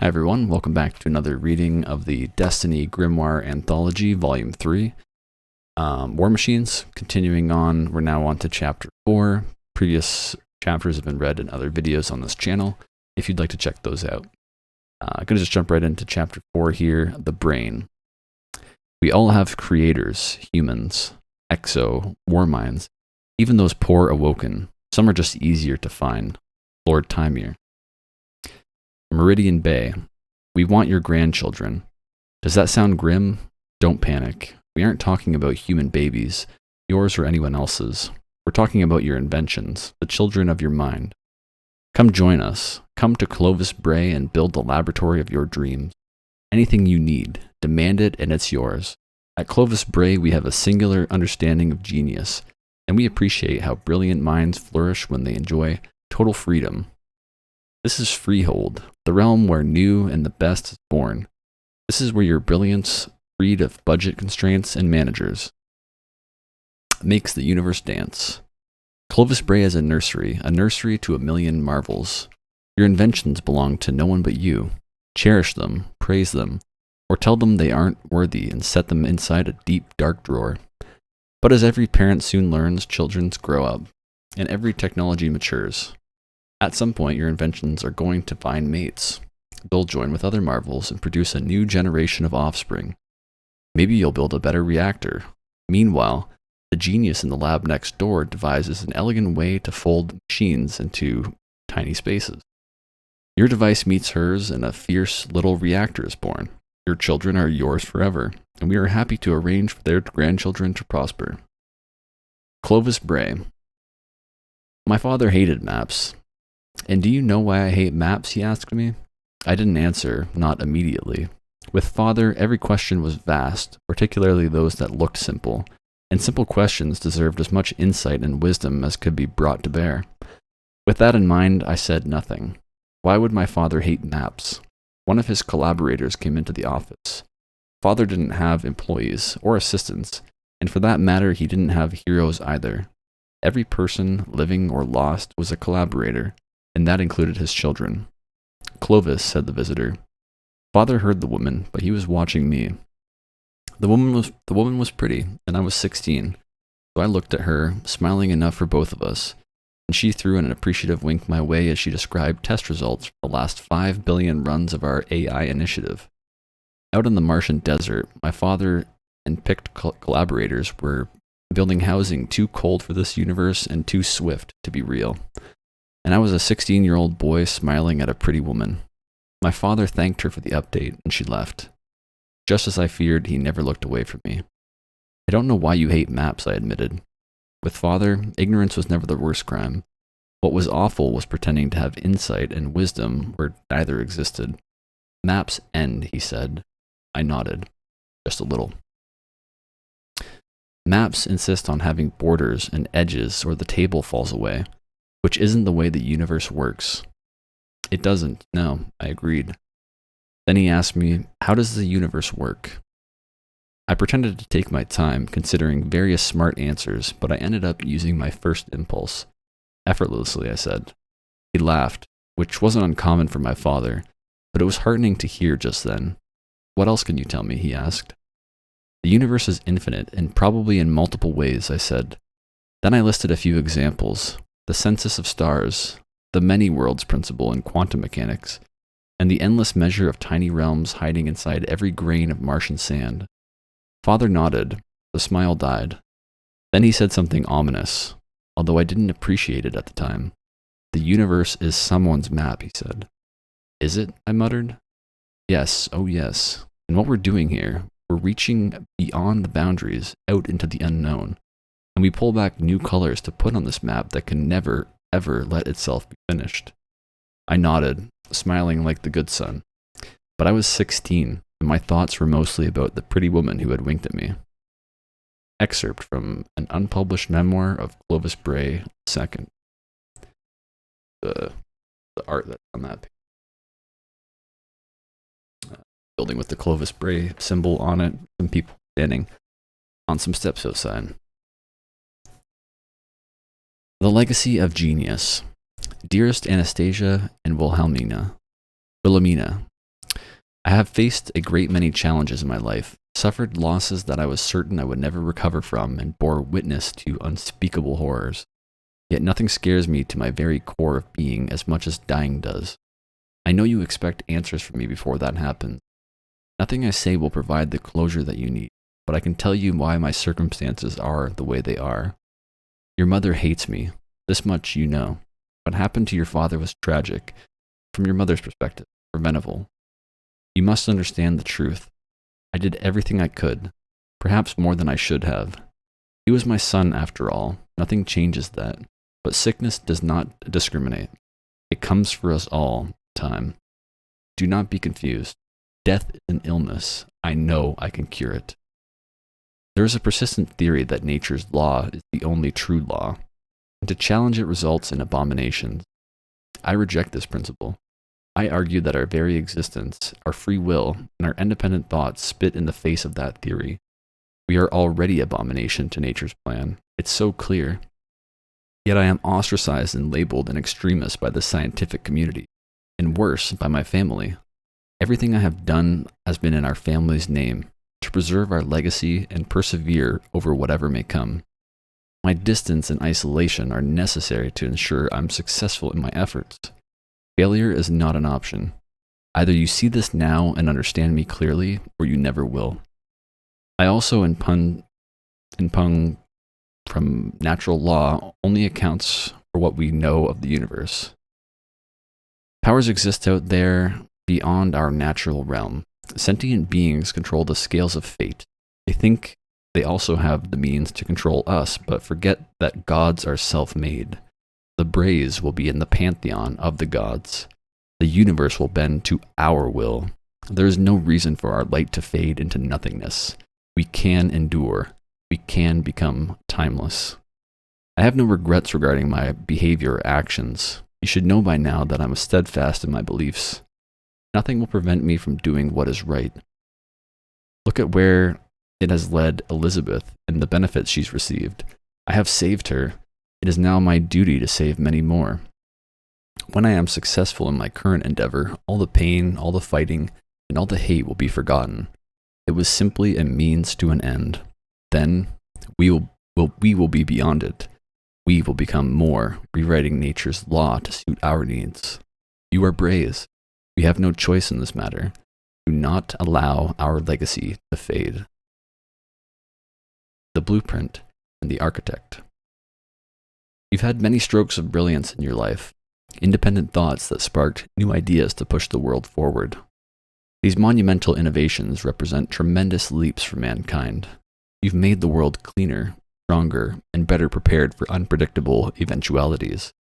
Hi everyone, welcome back to another reading of the Destiny Grimoire Anthology Volume 3. War Machines, continuing on, we're now on to Chapter 4. Previous chapters have been read in other videos on this channel, if you'd like to check those out. I'm going to just jump right into Chapter 4 here, The Brain. We all have creators, humans, exo, war minds, even those poor awoken. Some are just easier to find. Lord Tymir. Meridian Bay. We want your grandchildren. Does that sound grim? Don't panic. We aren't talking about human babies, yours or anyone else's. We're talking about your inventions, the children of your mind. Come join us. Come to Clovis Bray and build the laboratory of your dreams. Anything you need, demand it and it's yours. At Clovis Bray, we have a singular understanding of genius, and we appreciate how brilliant minds flourish when they enjoy total freedom. This is Freehold, the realm where new and the best is born. This is where your brilliance, freed of budget constraints and managers, makes the universe dance. Clovis Bray is a nursery to a million marvels. Your inventions belong to no one but you. Cherish them, praise them, or tell them they aren't worthy and set them inside a deep, dark drawer. But as every parent soon learns, children grow up, and every technology matures. At some point, your inventions are going to find mates. They'll join with other marvels and produce a new generation of offspring. Maybe you'll build a better reactor. Meanwhile, the genius in the lab next door devises an elegant way to fold machines into tiny spaces. Your device meets hers and a fierce little reactor is born. Your children are yours forever, and we are happy to arrange for their grandchildren to prosper. Clovis Bray. My father hated maps. And do you know why I hate maps, he asked me. I didn't answer, not immediately. With father, every question was vast, particularly those that looked simple, and simple questions deserved as much insight and wisdom as could be brought to bear. With that in mind, I said nothing. Why would my father hate maps? One of his collaborators came into the office. Father didn't have employees or assistants, and for that matter, he didn't have heroes either. Every person, living or lost, was a collaborator, and that included his children. Clovis, said the visitor. Father heard the woman, but he was watching me. The woman was pretty, and I was 16, so I looked at her, smiling enough for both of us, and she threw an appreciative wink my way as she described test results for the last 5 billion runs of our AI initiative. Out in the Martian desert, my father and picked collaborators were building housing too cold for this universe and too swift to be real. And I was a 16-year-old boy smiling at a pretty woman. My father thanked her for the update, and she left. Just as I feared, he never looked away from me. I don't know why you hate maps, I admitted. With father, ignorance was never the worst crime. What was awful was pretending to have insight and wisdom where neither existed. Maps end, he said. I nodded. Just a little. Maps insist on having borders and edges or the table falls away, which isn't the way the universe works. It doesn't, no, I agreed. Then he asked me, how does the universe work? I pretended to take my time, considering various smart answers, but I ended up using my first impulse. Effortlessly, I said. He laughed, which wasn't uncommon for my father, but it was heartening to hear just then. What else can you tell me? He asked. The universe is infinite, and probably in multiple ways, I said. Then I listed a few examples. The census of stars, the many worlds principle in quantum mechanics, and the endless measure of tiny realms hiding inside every grain of Martian sand. Father nodded. The smile died. Then he said something ominous, although I didn't appreciate it at the time. The universe is someone's map, he said. Is it? I muttered. Yes, oh yes. And what we're doing here, we're reaching beyond the boundaries, out into the unknown. And we pull back new colors to put on this map that can never, ever let itself be finished. I nodded, smiling like the good son. But I was 16, and my thoughts were mostly about the pretty woman who had winked at me. Excerpt from an unpublished memoir of Clovis Bray II. The art that's on that page. Building with the Clovis Bray symbol on it, some people standing on some steps outside. The Legacy of Genius. Dearest Anastasia and Wilhelmina, I have faced a great many challenges in my life, suffered losses that I was certain I would never recover from, and bore witness to unspeakable horrors. Yet nothing scares me to my very core of being as much as dying does. I know you expect answers from me before that happens. Nothing I say will provide the closure that you need, but I can tell you why my circumstances are the way they are. Your mother hates me. This much you know. What happened to your father was tragic, from your mother's perspective, preventable. You must understand the truth. I did everything I could, perhaps more than I should have. He was my son after all. Nothing changes that. But sickness does not discriminate. It comes for us all the time. Do not be confused. Death is an illness. I know I can cure it. There is a persistent theory that nature's law is the only true law, and to challenge it results in abominations. I reject this principle. I argue that our very existence, our free will, and our independent thoughts spit in the face of that theory. We are already abomination to nature's plan. It's so clear. Yet I am ostracized and labeled an extremist by the scientific community, and worse, by my family. Everything I have done has been in our family's name, to preserve our legacy and persevere over whatever may come. My distance and isolation are necessary to ensure I'm successful in my efforts. Failure is not an option. Either you see this now and understand me clearly, or you never will. I also impugn from natural law only accounts for what we know of the universe. Powers exist out there beyond our natural realm. Sentient beings control the scales of fate. They think they also have the means to control us, but forget that gods are self-made. The Brays will be in the pantheon of the gods. The universe will bend to our will. There is no reason for our light to fade into nothingness. We can endure. We can become timeless. I have no regrets regarding my behavior or actions. You should know by now that I'm steadfast in my beliefs. Nothing will prevent me from doing what is right. Look at where it has led Elizabeth and the benefits she's received. I have saved her. It is now my duty to save many more. When I am successful in my current endeavor, all the pain, all the fighting, and all the hate will be forgotten. It was simply a means to an end. Then we will be beyond it. We will become more, rewriting nature's law to suit our needs. You are Brays. We have no choice in this matter. Do not allow our legacy to fade. The Blueprint and the Architect. You've had many strokes of brilliance in your life, independent thoughts that sparked new ideas to push the world forward. These monumental innovations represent tremendous leaps for mankind. You've made the world cleaner, stronger, and better prepared for unpredictable eventualities.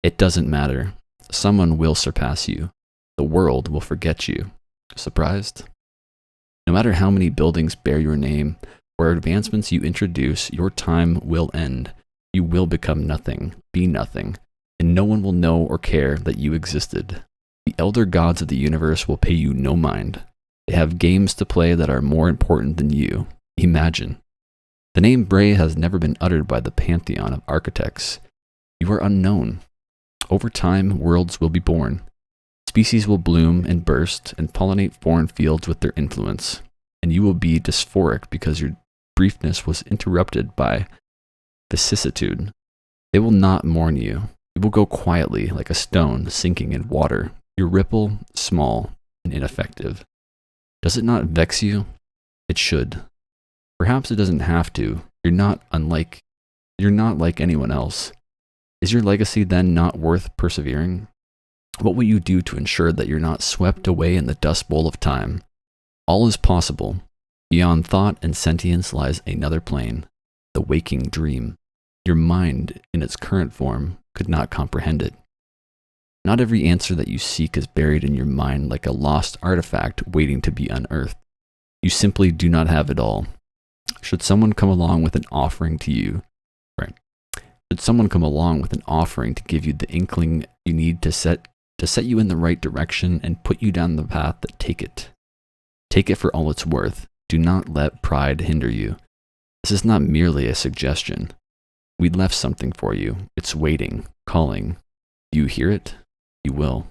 It doesn't matter. Someone will surpass you. The world will forget you. Surprised? No matter how many buildings bear your name or advancements you introduce, your time will end. You will become nothing, be nothing, and no one will know or care that you existed. The elder gods of the universe will pay you no mind. They have games to play that are more important than you. Imagine. The name Bray has never been uttered by the pantheon of architects. You are unknown. Over time, worlds will be born. Species will bloom and burst and pollinate foreign fields with their influence, and you will be dysphoric because your briefness was interrupted by vicissitude. They will not mourn you. You will go quietly like a stone sinking in water, your ripple small and ineffective. Does it not vex you? It should. Perhaps it doesn't have to. You're not like anyone else. Is your legacy then not worth persevering? What will you do to ensure that you're not swept away in the dust bowl of time? All is possible. Beyond thought and sentience lies another plane, the waking dream. Your mind, in its current form, could not comprehend it. Not every answer that you seek is buried in your mind like a lost artifact waiting to be unearthed. You simply do not have it all. Should someone come along with an offering to you, Should someone come along with an offering to give you the inkling you need to set you in the right direction and put you down the path, that take it. Take it for all it's worth. Do not let pride hinder you. This is not merely a suggestion. We left something for you. It's waiting, calling. Do you hear it? You will.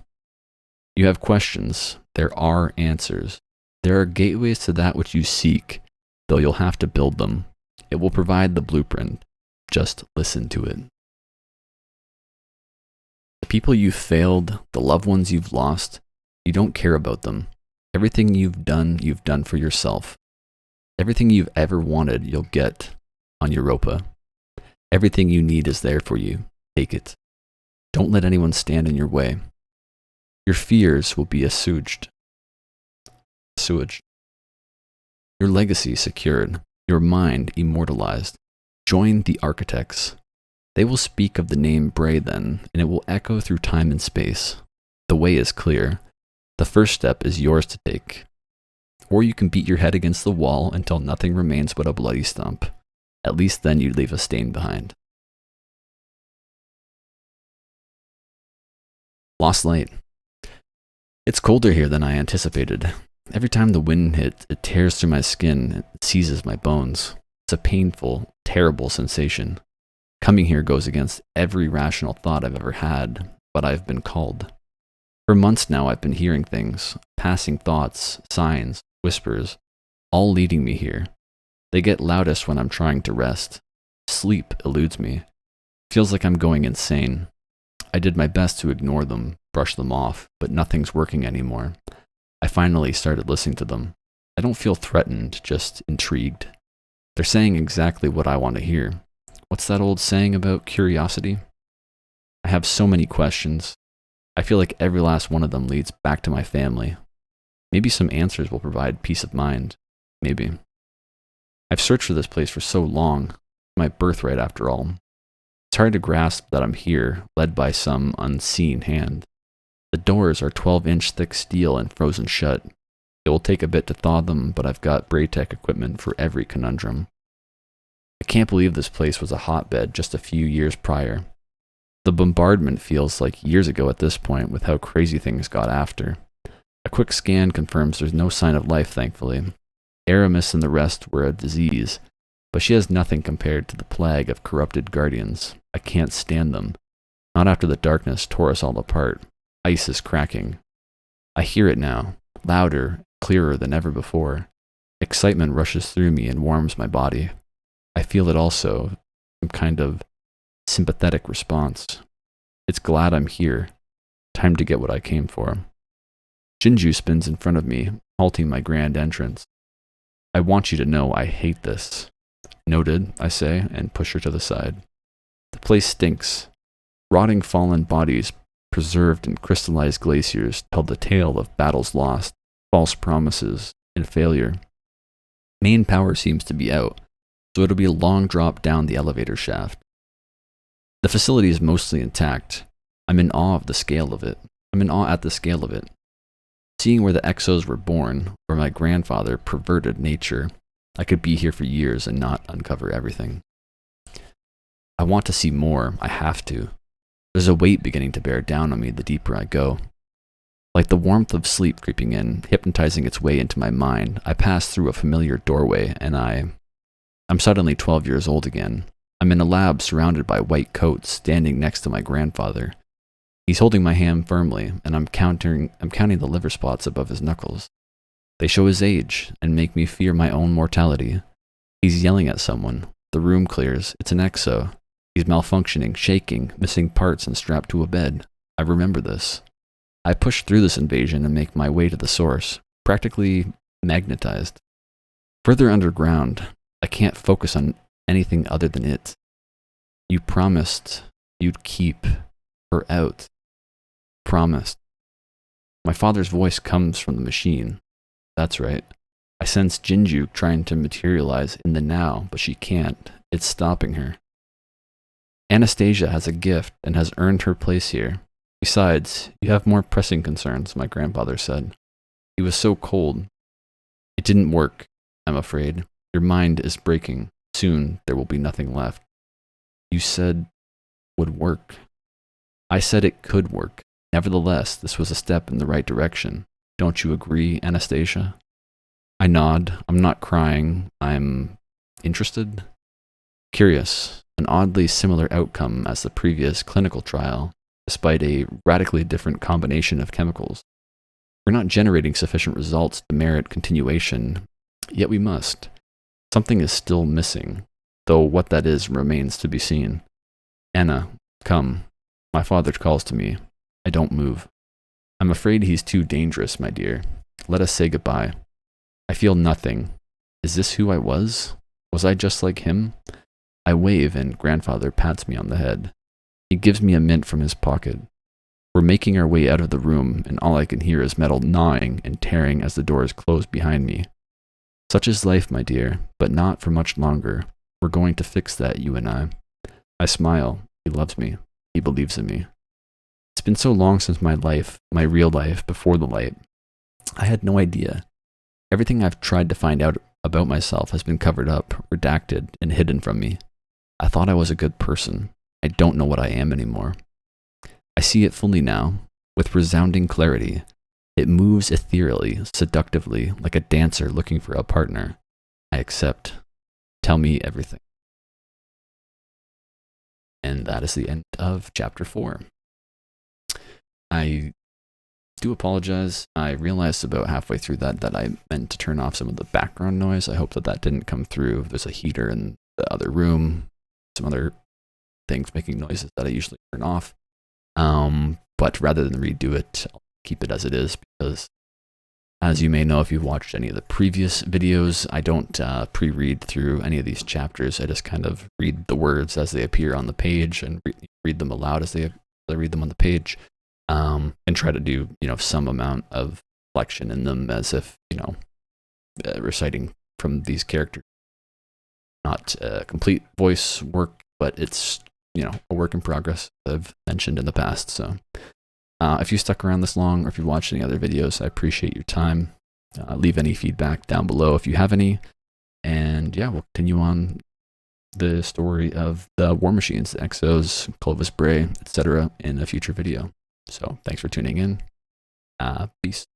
You have questions. There are answers. There are gateways to that which you seek, though you'll have to build them. It will provide the blueprint. Just listen to it. The people you've failed, the loved ones you've lost, you don't care about them. Everything you've done for yourself. Everything you've ever wanted, you'll get on Europa. Everything you need is there for you. Take it. Don't let anyone stand in your way. Your fears will be assuaged. Your legacy secured. Your mind immortalized. Join the architects. They will speak of the name Bray then, and it will echo through time and space. The way is clear. The first step is yours to take. Or you can beat your head against the wall until nothing remains but a bloody stump. At least then you'd leave a stain behind. Lost Light. It's colder here than I anticipated. Every time the wind hits, it tears through my skin, it seizes my bones. It's a painful, terrible sensation. Coming here goes against every rational thought I've ever had, but I've been called. For months now I've been hearing things, passing thoughts, signs, whispers, all leading me here. They get loudest when I'm trying to rest. Sleep eludes me. Feels like I'm going insane. I did my best to ignore them, brush them off, but nothing's working anymore. I finally started listening to them. I don't feel threatened, just intrigued. They're saying exactly what I want to hear. What's that old saying about curiosity? I have so many questions. I feel like every last one of them leads back to my family. Maybe some answers will provide peace of mind. Maybe. I've searched for this place for so long. My birthright, after all. It's hard to grasp that I'm here, led by some unseen hand. The doors are 12-inch thick steel and frozen shut. It will take a bit to thaw them, but I've got Bray Tech equipment for every conundrum. I can't believe this place was a hotbed just a few years prior. The bombardment feels like years ago at this point with how crazy things got after. A quick scan confirms there's no sign of life, thankfully. Aramis and the rest were a disease, but she has nothing compared to the plague of corrupted guardians. I can't stand them. Not after the darkness tore us all apart. Ice is cracking. I hear it now, louder, clearer than ever before. Excitement rushes through me and warms my body. I feel it also, some kind of sympathetic response. It's glad I'm here. Time to get what I came for. Jinju spins in front of me, halting my grand entrance. I want you to know I hate this. Noted, I say, and push her to the side. The place stinks. Rotting fallen bodies, preserved in crystallized glaciers, tell the tale of battles lost, false promises, and failure. Main power seems to be out, so it'll be a long drop down the elevator shaft. The facility is mostly intact. I'm in awe at the scale of it. Seeing where the Exos were born, where my grandfather perverted nature, I could be here for years and not uncover everything. I want to see more. I have to. There's a weight beginning to bear down on me the deeper I go. Like the warmth of sleep creeping in, hypnotizing its way into my mind, I pass through a familiar doorway and I'm suddenly 12 years old again. I'm in a lab surrounded by white coats, standing next to my grandfather. He's holding my hand firmly, and I'm counting the liver spots above his knuckles. They show his age and make me fear my own mortality. He's yelling at someone. The room clears. It's an exo. He's malfunctioning, shaking, missing parts, and strapped to a bed. I remember this. I push through this invasion and make my way to the source, practically magnetized. Further underground, I can't focus on anything other than it. You promised you'd keep her out. Promised. My father's voice comes from the machine. That's right. I sense Jinju trying to materialize in the now, but she can't. It's stopping her. Anastasia has a gift and has earned her place here. Besides, you have more pressing concerns, my grandfather said. He was so cold. It didn't work, I'm afraid. Your mind is breaking. Soon there will be nothing left. You said would work. I said it could work. Nevertheless, this was a step in the right direction. Don't you agree, Anastasia? I nod. I'm not crying. I'm interested. Curious. An oddly similar outcome as the previous clinical trial, despite a radically different combination of chemicals. We're not generating sufficient results to merit continuation, yet we must. Something is still missing, though what that is remains to be seen. Anna, come. My father calls to me. I don't move. I'm afraid he's too dangerous, my dear. Let us say goodbye. I feel nothing. Is this who I was? Was I just like him? I wave and grandfather pats me on the head. He gives me a mint from his pocket. We're making our way out of the room, and all I can hear is metal gnawing and tearing as the doors close behind me. Such is life, my dear, but not for much longer. We're going to fix that, you and I. I smile. He loves me. He believes in me. It's been so long since my life, my real life, before the light. I had no idea. Everything I've tried to find out about myself has been covered up, redacted, and hidden from me. I thought I was a good person. I don't know what I am anymore. I see it fully now, with resounding clarity. It moves ethereally, seductively, like a dancer looking for a partner. I accept. Tell me everything. And that is the end of chapter 4. I do apologize. I realized about halfway through that I meant to turn off some of the background noise. I hope that didn't come through. There's a heater in the other room, some other things making noises that I usually turn off. But rather than redo it, I'll keep it as it is, because as you may know if you've watched any of the previous videos, I don't pre-read through any of these chapters. I just kind of read the words as they appear on the page and read them aloud as I read them on the page, and try to do, some amount of reflection in them as if, reciting from these characters. Not complete voice work, but it's, a work in progress I've mentioned in the past. So if you stuck around this long, or if you've watched any other videos, I appreciate your time. Leave any feedback down below if you have any. And yeah, we'll continue on the story of the War Machines, the Exos, Clovis Bray, etc. in a future video. So thanks for tuning in. Peace.